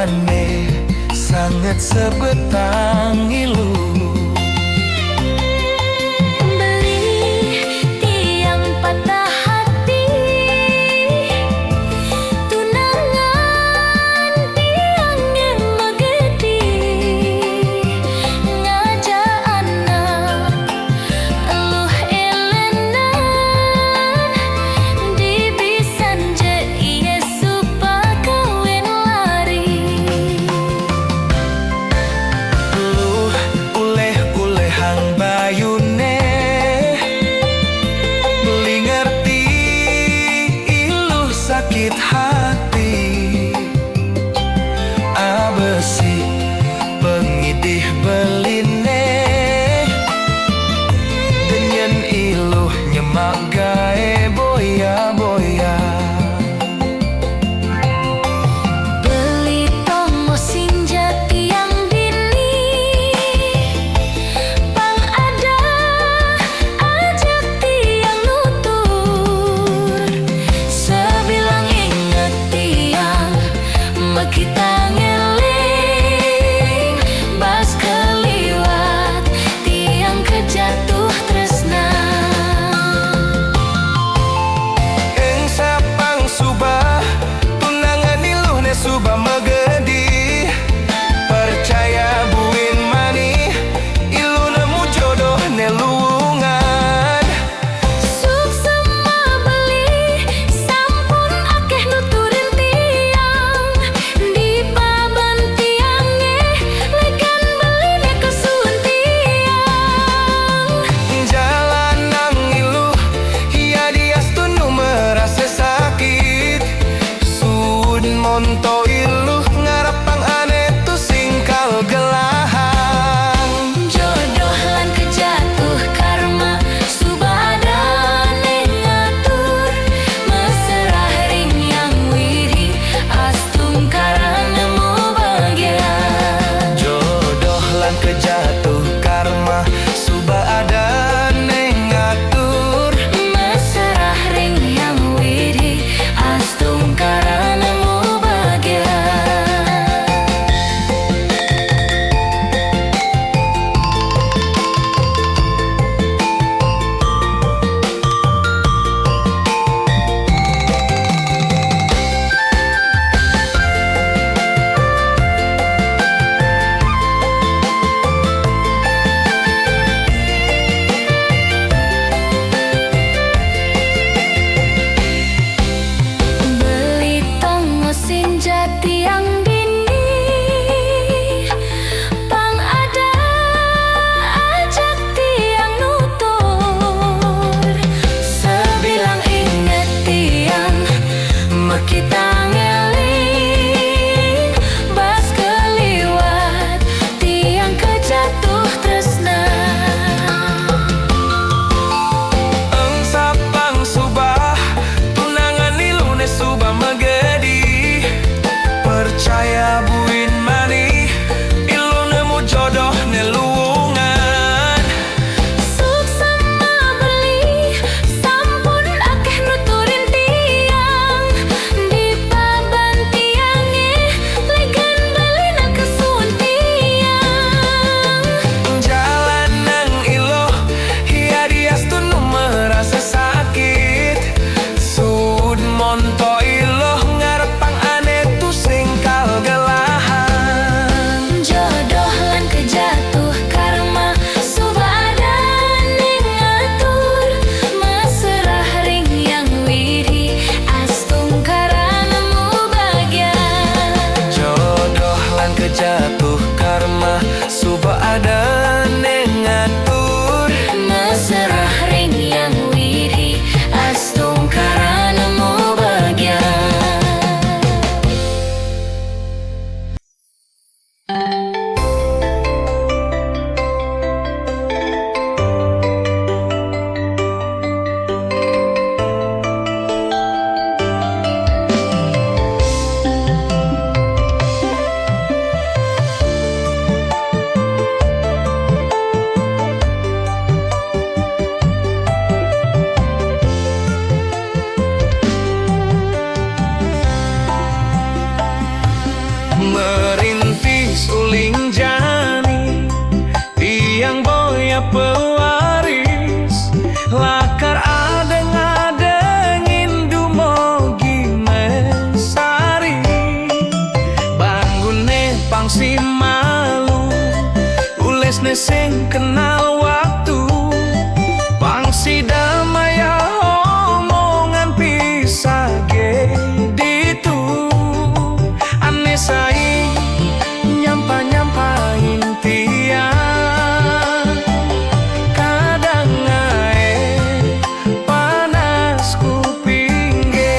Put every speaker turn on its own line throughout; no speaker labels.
mane sangat sebetang ilu. Sakit hati abesi pengidih beline denyen iluh nyemak gae boya-boya.
Beli tongo sinjat yang dini pang ada ajak tiang nutur sebilang inget tiang kita ngeling bas keliwat tiang kejatuh tresna.
Eng sapang subah tunangan iluh ne subah megedi percaya buin mani iluh nemu jodoh ne luungan.
Suksema beli sampun akeh nuturin tiang di paban tiange lekan beline kesuhun tiang.
Jalan nang iluh ia diastunu merasa sakit sud monto iluh ngarapang aneh tu singkal gelahang.
Jodoh lan kejatuh karma subah ada ngatur mesrah ring yang wiri astung karena mau bahagia.
Jodoh lan kejatuh karma subah ada neng ngatur
Mesrah ring yang wiri astung karena mau bahagia. Beli tongo sinjat yang dini pang ada ajak tiang nutur sebilang inget tiang kita ngeling bas keliwat tiang kejatuh tresna.
Eng sapang subah tunangan iluh ne subah megedi percaya buin mani iluh nemu jodoh ne luungan.
Suksema beli sampun akeh nuturin tiang di paban tiange lekan beline kesuhun tiang.
Jalan nang iluh ia diastunu merasa sakit sud monto iluh ngarepang aneh tu singkal gelahan.
Jodoh lan kejatuh karma subah ada ngatur mesrah ring yang wiri astung karena mau bahagia.
Jodoh lan kejatuh karma subah ada neng ngatur
Mesrah ring yang wiri astung karena mau bahagia.
pangsi malu ulesne sing kenal waktu pangsi damaya omongan pisage ditu ane sai nyampa-nyampain tiang kadang ae panas kupingge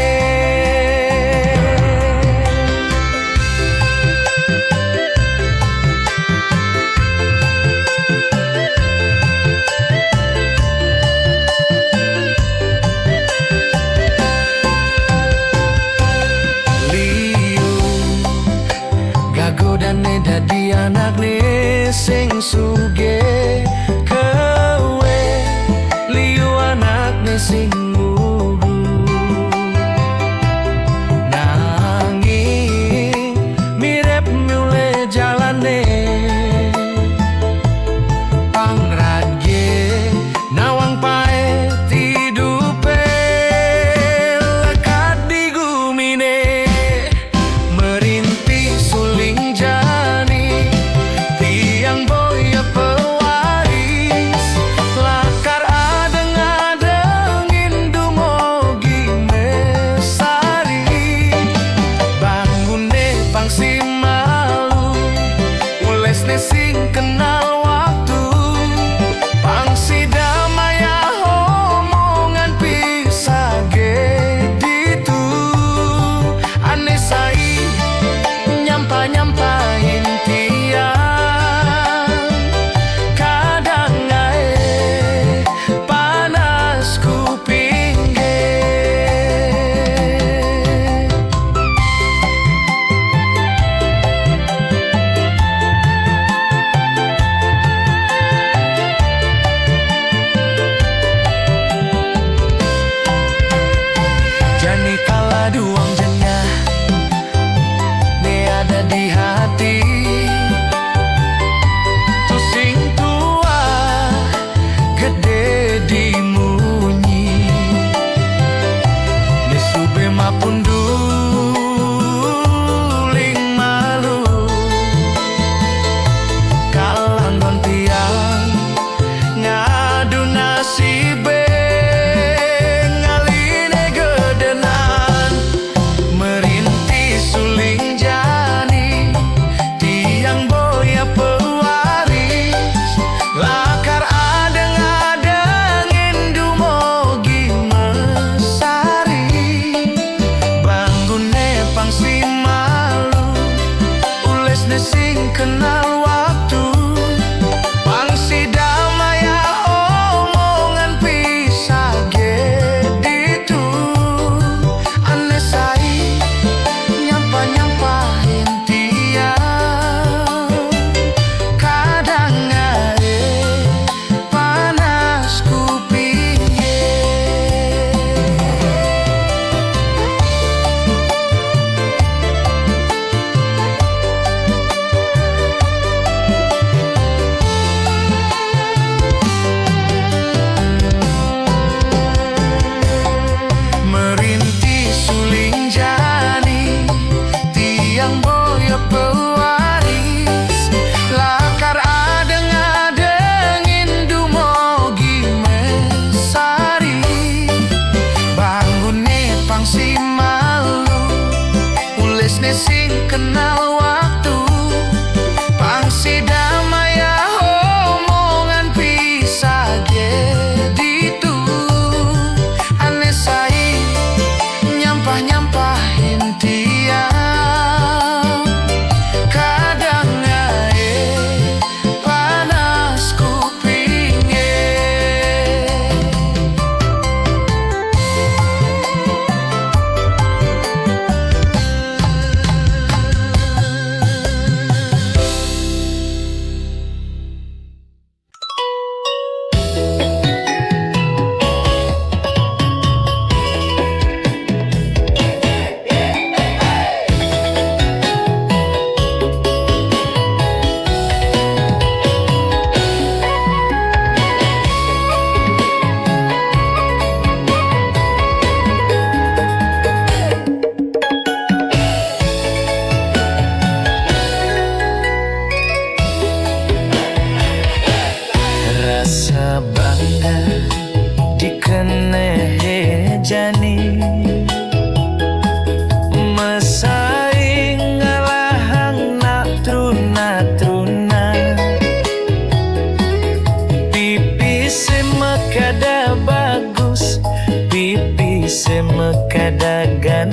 godane dadi anak ne sing suge kowe liu anak ne sing lugu nanging mirip mule jalane pangradge nawang pae tidupe lekat di gumine merintih suling jani tiang boya pewaris lakar adeng-adeng indumogi mesari bangune pangsi malu ulesne sing kenal waktu pangsi damaya omongan pisage ditu ane sai nyampa-nyampain tiang kadang ae panas kupingge jani kala duang jengah ne ada di hati tu sing tua gede di munyi ne sube mapun duling malu kalang gontiang ngadu nasibe ngaline gedenan merintih suling jani tiang boya pewaris lakar adeng-adeng indumogi mesari banggune pangsi malu ulesne sing kenal waktu pangsi damaya omongan pisage ditu ane sai nyampa-nyampain tiang kadang ae panas kupingge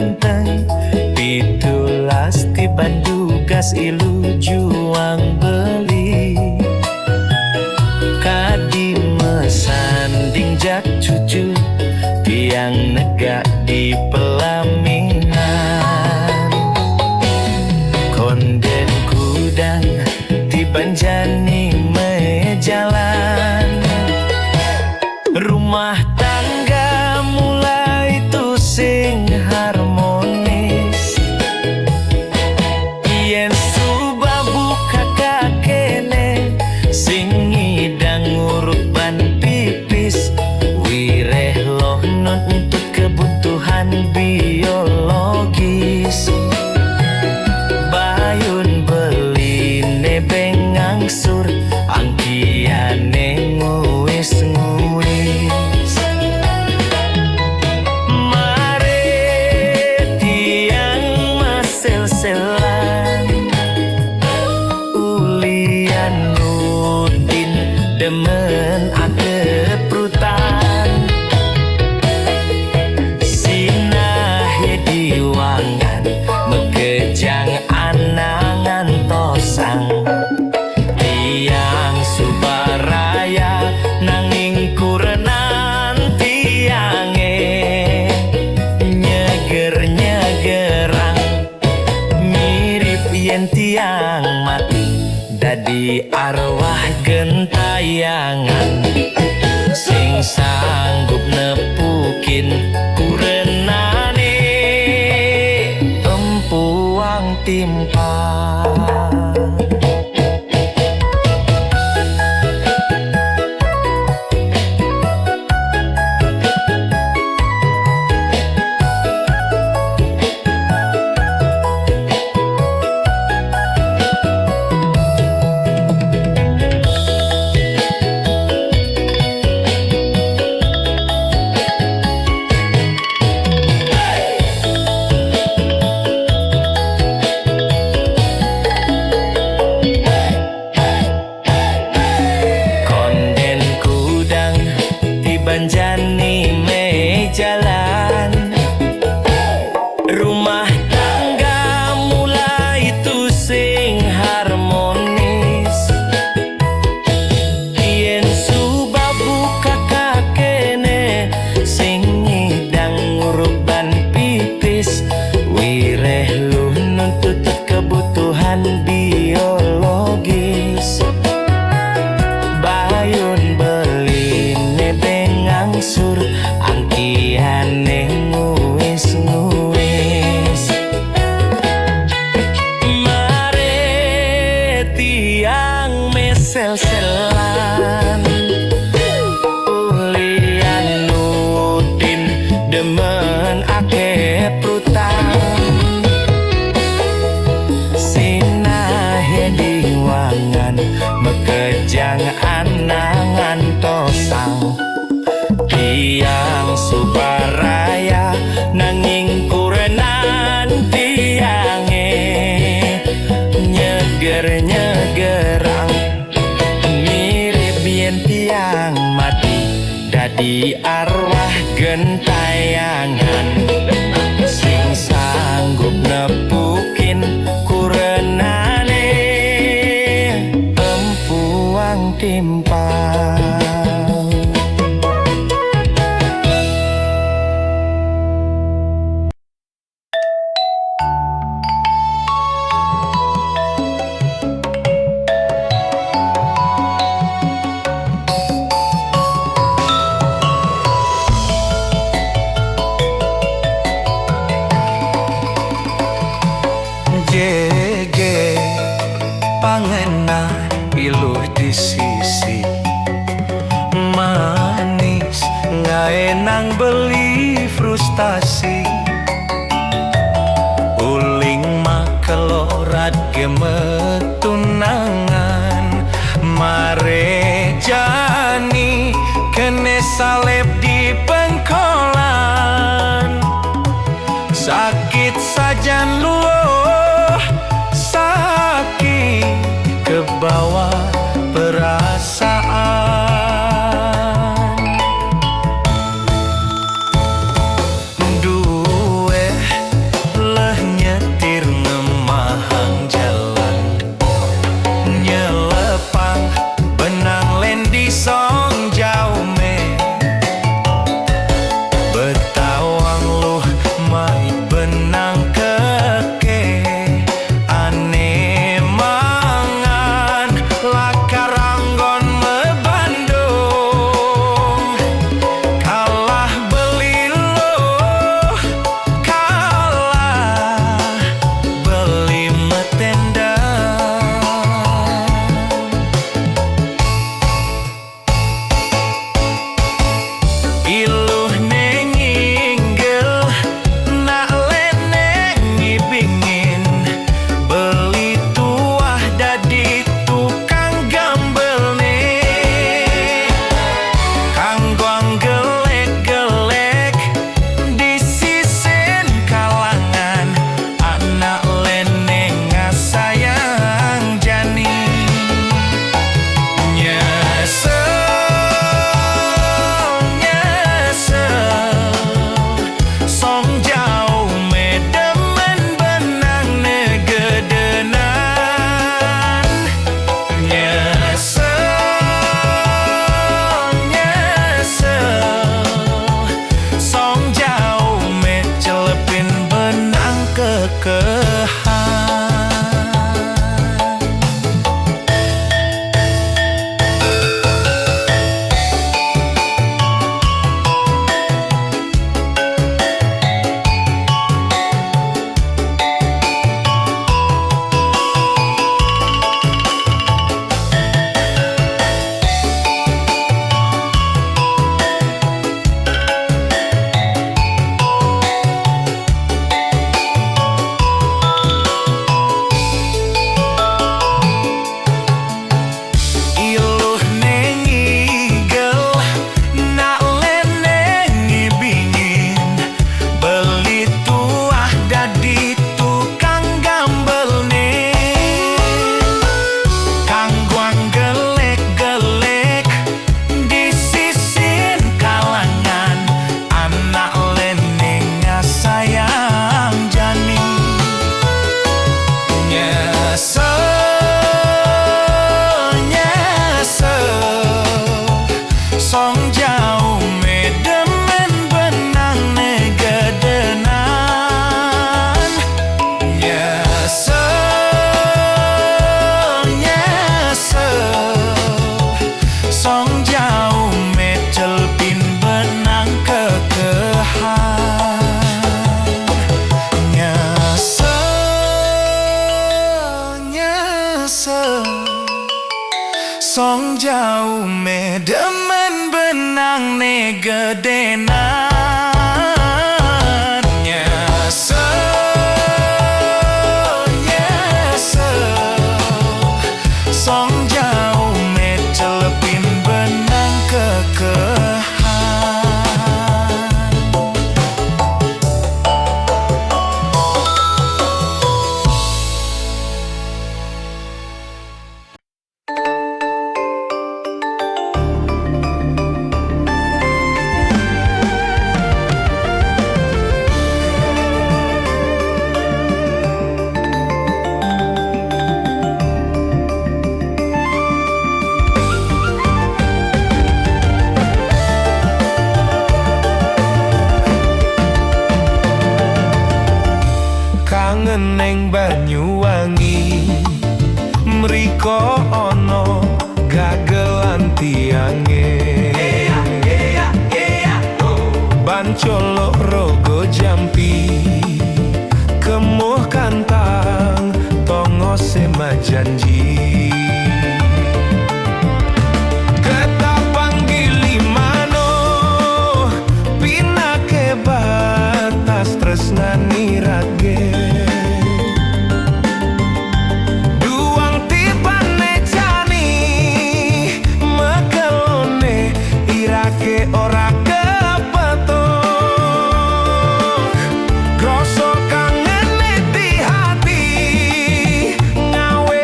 genteng pitulas ti bandugas ilu juang beli kadi mesanding jak cucu tiang negak di pelaminan konden kudang di banjani mejalan rumah tangga mulai tu sing harmonis yen subabu kakak kene sing ngidang urban pipis wireh loh nuntut kebutuhan biologis bayun beli nebeng angsur angkiane nguis-nguis mare tiang masel-selan ulian nudin demen akeprutan sinahe diwangan mekejang anangan tosang tiang subaraya nanging kurenan tiange nyeger-nyegerang mirip yen tiang mati dadi arwah gentayangan sing sanggup nepukin kurenane empuang timpang. Banjani mejalan rumah tangga mulai tu sing harmonis yen subabu kakak kene sing ngidang urban pipis wireh luh nuntut kebutuhan biologis bayun beli nebeng angsur angkiane nguis-nguis mare tiang mesel-selan ulian nudin demen akeprutan sinahe diwangan mekejang anangan tosang tiang subaraya nanging kurenan tiange nyeger-nyegerang mirip yen tiang mati dadi arwah gentayangan sing sanggup nepukin kurenane empuang timpang.
Jege pangena iluh di sisi manis ngaenang beli frustasi uling makelorat gemetunangan mare jani kene salep di pengkolan sakit sajan luo ke bawah perasaan se Song jauh me demen benang ne gedenan Nyese Nyese Song jauh me celepin benang kekehan
Neng Banyuwangi mriko ono gagelan tiange Bancolo rogo jampi kemuh kantang tongo sema janji Ketapang Gilimano pinake batas tresnani rage ora kepetok Kroso kangen di hati ngawe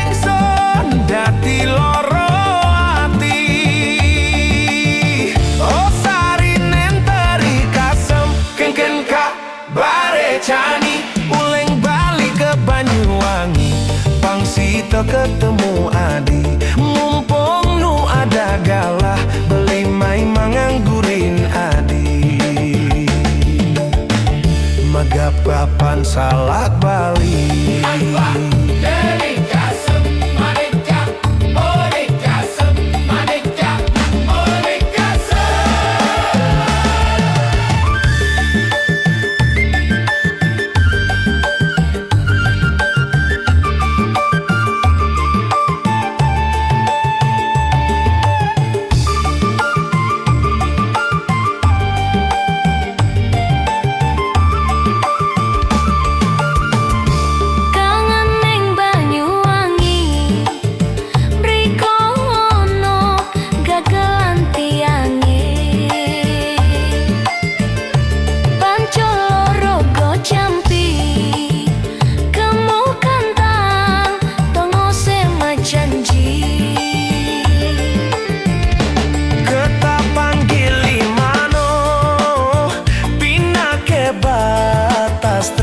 ingsun dadi loro ati Oh sarinen teri kasem kengken kabare cani uleng bali ke Banyuwangi pangsito ketemu adi mumpung nu ada galah beli mai manganggurin adi magap papan salak bali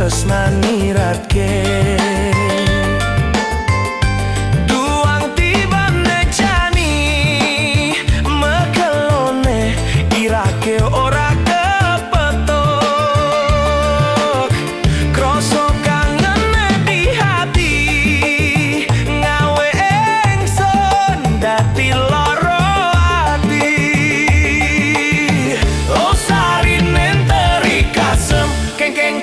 tresnani ratke duang tibane jani mekelone irake ora kepetok kroso kangen di hati ngawe ingsun dadi loro ati oh sarinen teri kasem kengkeng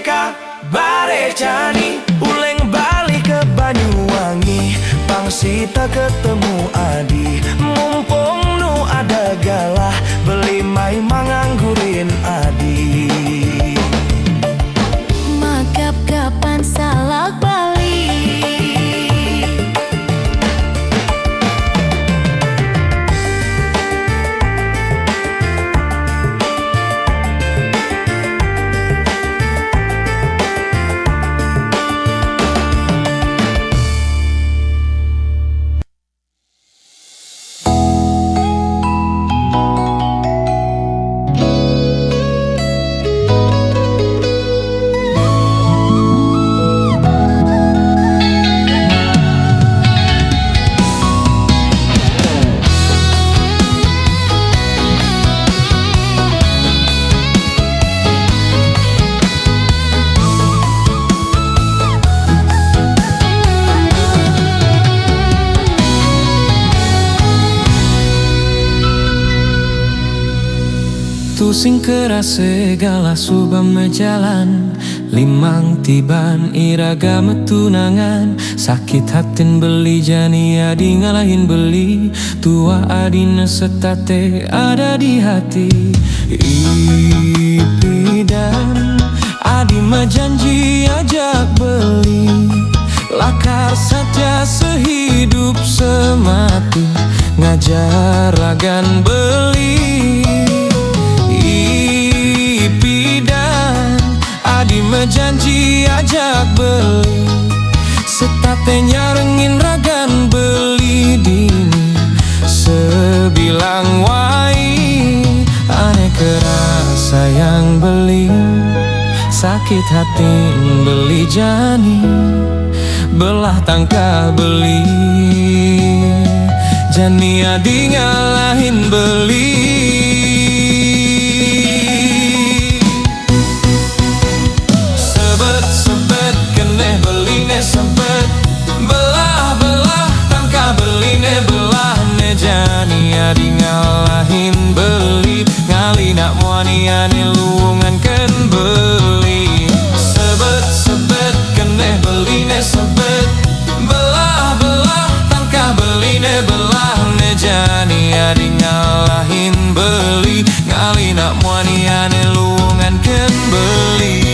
bare jani uleng bali ke Banyuwangi pangsita ketemu adi mumpung nu ada galah beli mai manganggurin adi
Magap kapan salak bali
Tu sing keras segala subam jalan
Limang tiban iragam tunangan, sakit hatin beli jani adi ngalahin beli, tua adina setate ada di hati. Ipidan adi majanji ajak beli, lakar saja sehidup semati, ngajar agan beli. Ipidan adi majanji ajak beli, setate nyarengin ragan beli dini, sebilang wai aneh keras sayang beli, sakit hati beli jani, belah tangka beli, jani adi ngalahin beli. Sebet-sebet keneh beline sebet, belah-belah tangka beline belah, ne jani adi ngalahin beli, ngali nak muani ane luungan ken beli. Sebet-sebet keneh beline sebet, belah-belah tangka beline belah, ne jani adi ngalahin beli, ngali nak muani ane luungan ken beli.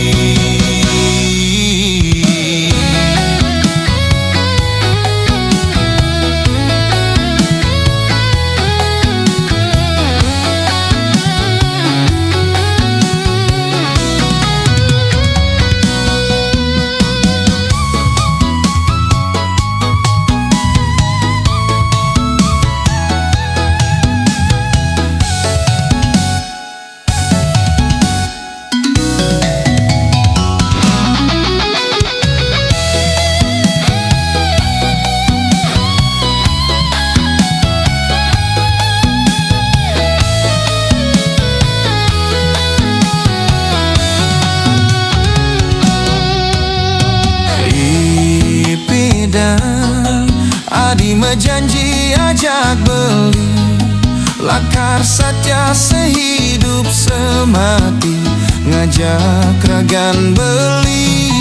Adi majanji ajak beli, lakar saja sehidup semati, ngajak ragan beli.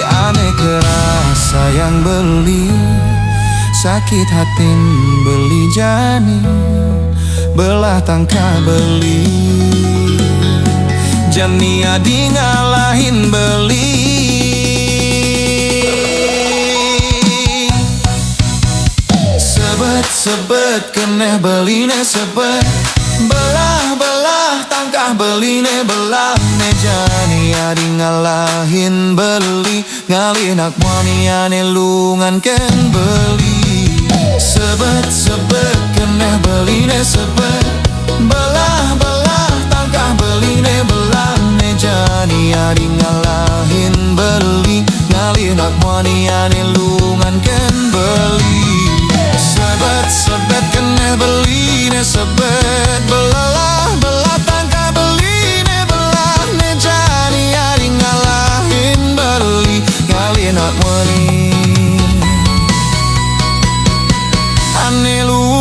Aneh keras sayang beli, sakit hatin beli jani, belah tangka beli, jani adi ngalahin beli. Sebet keneh beline sebet, belah-belah tangkah beline belah, ne jani adi ngalahin beli, ngali nak muani ane lungan ken beli. Sebet keneh beline sebet, belah-belah tangkah beline belah, ne jani adi ngalahin beli, ngali nak muani ane lungan ken beli. Sebet keneh beline sebet, belah tangka beline belah, ne jani adi ngalahin beli, ngali nak muani ane lu